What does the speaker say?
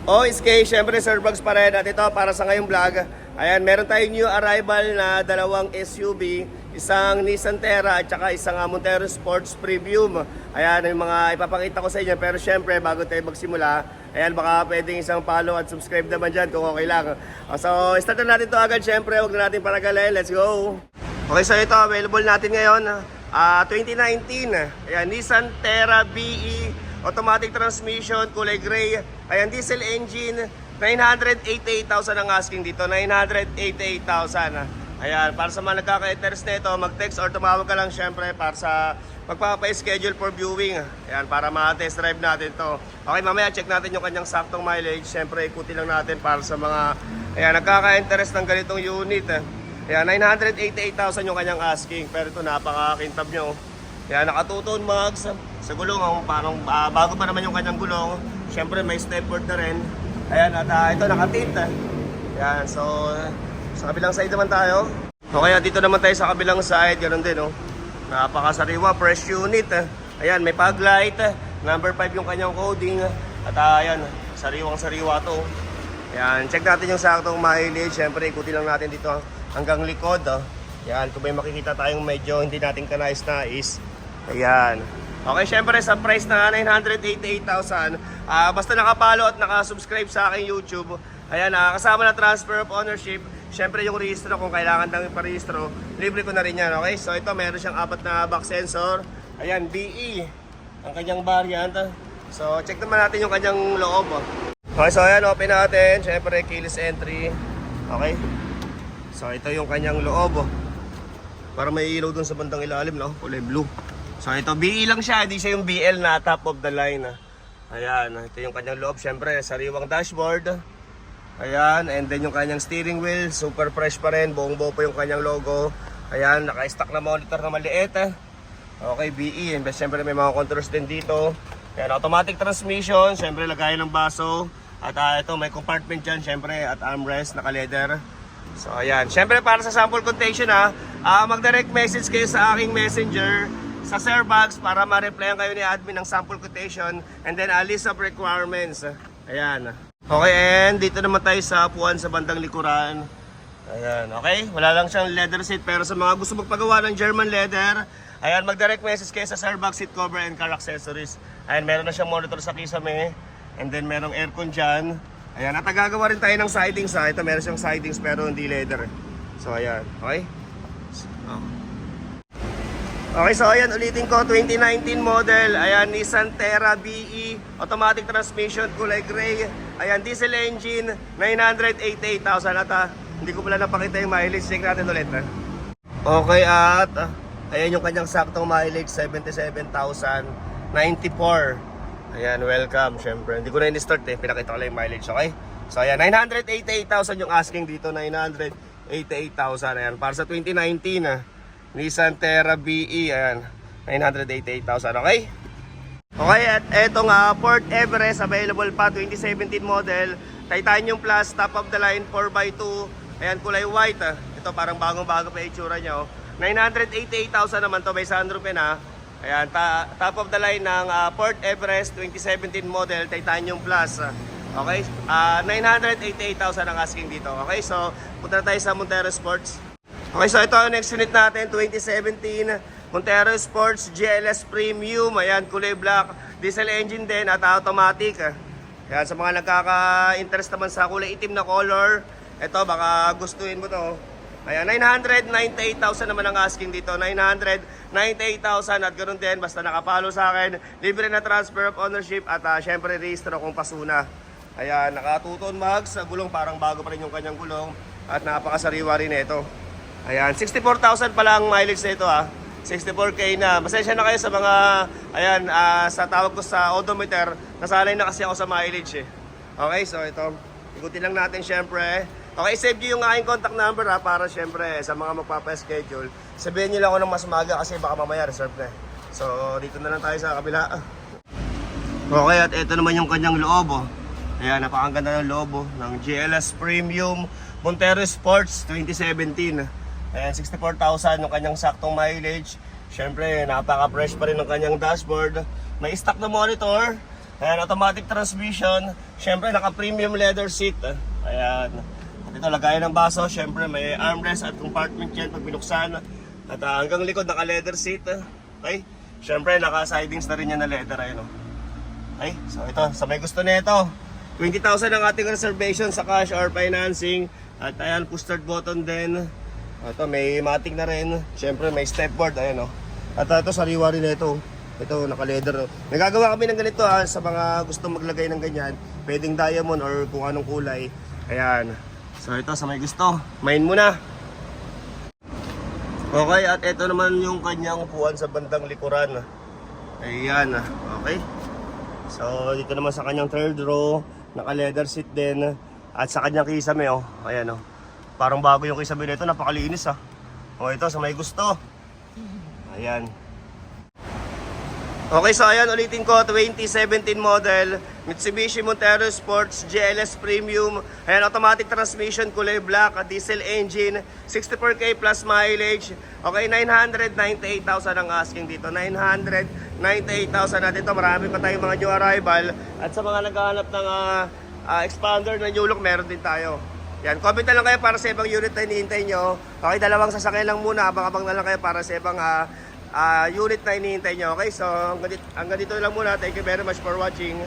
OSK, syempre Sir Vlogs pa rin at ito para sa ngayong vlog. Ayan, meron tayong new arrival na dalawang SUV, isang Nissan Terra at saka isang Montero Sports Premium. Ayan, yung mga ipapakita ko sa inyo, pero syempre bago tayo magsimula, ayan, baka pwedeng isang follow at subscribe naman dyan kung okay lang. So, start na natin to agad, syempre, huwag na natin paragalin, let's go! Okay, so ito, available natin ngayon, 2019, ayan, Nissan Terra BE, automatic transmission, kulay gray. Ayan, diesel engine, 988,000 ang asking dito, 988,000. Ayan, para sa mga nagkaka-interest nito, mag-text or tumawag ka lang syempre para sa magpapa-schedule for viewing. Ayan, para ma-test drive natin to. Okay, mamaya check natin yung kanyang saktong mileage. Syempre, ikuti lang natin para sa mga ayan, nagkaka-interest ng ganitong unit. Ayan, 988,000 yung kanyang asking. Pero ito, napaka-kintab nyo. Ayan, nakatuton mags sa gulong, parang bago pa naman yung kanyang gulong. Siyempre may stepboard na rin. Ayan, at ito nakatint. Ayan, so sa kabilang side naman tayo. Okay, dito naman tayo sa kabilang side. Ganun din, oh. Napakasariwa, fresh unit. Ayan, may fog light. Number 5 yung kanyang coding. At ayan, sariwang-sariwa to. Ayan, check natin yung saktong mileage. Siyempre, ikuti lang natin dito hanggang likod. Ayan, kung may makikita tayong medyo hindi natin kanais-nais. Ayan. Okay, syempre sa price na 988,000, basta nakapalo at nakasubscribe sa aking YouTube, ayan, kasama na transfer of ownership, syempre yung registro, kung kailangan nang iparehistro, libre ko na rin yan, okay? So ito, meron siyang 4 na back sensor, ayan, BE, ang kanyang variant. So check naman natin yung kanyang loob. Okay, so ayan, open natin, syempre keyless entry, okay? So ito yung kanyang loob, para may ilaw dun sa bandang ilalim, no? Kulay blue. So ito, BE lang siya, hindi siya yung BL na top of the line. Ayan, ito yung kanyang loob, syempre, sariwang dashboard. Ayan, and then yung kanyang steering wheel, super fresh pa rin, buong buo po yung kanyang logo. Ayan, naka-stock na monitor na maliit. Okay, BE, and syempre may mga controls din dito. Ayan, automatic transmission, syempre lagayan ng baso. At ito, may compartment dyan, syempre, at armrest, naka-leather. So ayan, syempre para sa sample quotation mag-direct message kayo sa aking messenger sa Sir Vlogs para ma-replyan kayo ni admin ng sample quotation and then a list of requirements. Ayan. Okay, and dito naman tayo sa upuan sa bandang likuran. Ayan, okay? Wala lang siyang leather seat, pero sa mga gusto magpagawa ng German leather, ayan, mag-direct message kayo sa Sir Vlogs seat cover and car accessories. Ayan, meron na siyang monitor sa kisame, and then merong aircon dyan. Ayan, at gagawa rin tayo ng sidings. Ito, meron siyang sidings pero hindi leather. So ayan, okay? Okay, so ayan, ulitin ko, 2019 model, ayan, Nissan Terra BE, automatic transmission, kulay gray, ayan, diesel engine, 988,000 at hindi ko pala napakita yung mileage, check natin ulit. Okay, at ayan yung kanyang saktong mileage, 77,094. Ayan, welcome, syempre, hindi ko na in-start pinakita ko lang yung mileage, okay? So ayan, 988,000 yung asking dito, 988,000, ayan, para sa 2019 Nissan Terra BE, ayan, 988,000, okay? Okay, at etong Ford Everest, available pa, 2017 model, Titanium Plus, top of the line, 4x2, ayan, kulay white, ito parang bagong-bago pa yung itsura niya, 988,000 naman to, may sunroof na, ayan, top of the line ng Ford Everest, 2017 model, Titanium Plus, okay, 988,000 ang asking dito, okay? So, punta na tayo sa Montero Sports. Okay, so ito ang next unit natin, 2017 Montero Sports GLS Premium. Ayan, kulay black, diesel engine din at automatic. Ayan, sa mga nagkaka-interest naman sa kulay itim na color, ito baka gustuin mo to. Ayan, 998,000 naman ang asking dito, 998,000 at ganoon din, basta nakapalo sa akin, libre na transfer of ownership at syempre registro kung pasuna. Ayan, nakatuton mags sa gulong, parang bago pa rin yung kanyang gulong at napakasariwa rin ito. Ayan, 64,000 pala ang mileage na ito 64K na. Pasensya na kayo sa mga, ayan, sa tawag ko sa odometer, nasanay na kasi ako sa mileage Okay, so ito, ikutin lang natin syempre. Okay, save nyo yung aking contact number para syempre sa mga magpapa-schedule. Sabihin nyo lang ako ng mas maga kasi baka mamaya reserve na. So, dito na lang tayo sa kabila. Okay, at ito naman yung kanyang loob Ayan, napakaganda ng loob ng GLS Premium Montero Sports 2017. Ayan, 64,000 yung kanyang saktong mileage. Siyempre, napaka-fresh pa rin ng kanyang dashboard. May stock na monitor. Ayan, automatic transmission. Siyempre, naka-premium leather seat. Ayan. At ito, lagayan ng baso. Siyempre, may armrest at compartment yan pag binuksan. At hanggang likod, naka-leather seat. Okay? Siyempre, naka-sidings na rin yan na leather. Ayan, okay? So, ito, sa may gusto nito, 20,000 ang ating reservation sa cash or financing. At ayan, push start button din. Ito, may matic na rin. Siyempre, may stepboard. Ayan, At ito, sariwa rin ito. Ito, naka-leather. Nagagawa kami ng ganito sa mga gustong maglagay ng ganyan. Pwedeng diamond or kung anong kulay. Ayan. So ito, sa may gusto, main muna. Okay, at ito naman yung kanyang upuan sa bandang likuran. Ayan. Okay. So dito naman sa kanyang third row, naka-leather seat din. At sa kanyang kisame, ayan, parang bago yung kisame nito, napakalinis ito, sa may gusto. Ayan. Okay, so ayan, ulitin ko, 2017 model, Mitsubishi Montero Sports GLS Premium. Ayan, automatic transmission, kulay black, diesel engine, 64K plus mileage. Okay, 998,000 ang asking dito. 998,000 natin ito. Marami pa tayong mga new arrival. At sa mga naghahanap ng expander na new look, meron din tayo. Yan, comment na lang kayo para sa ibang unit na hinihintay nyo. Okay, dalawang sasakyan lang muna. Abang-abang na lang kayo para sa ibang unit na hinihintay nyo. Okay, so hanggang dito lang muna. Thank you very much for watching.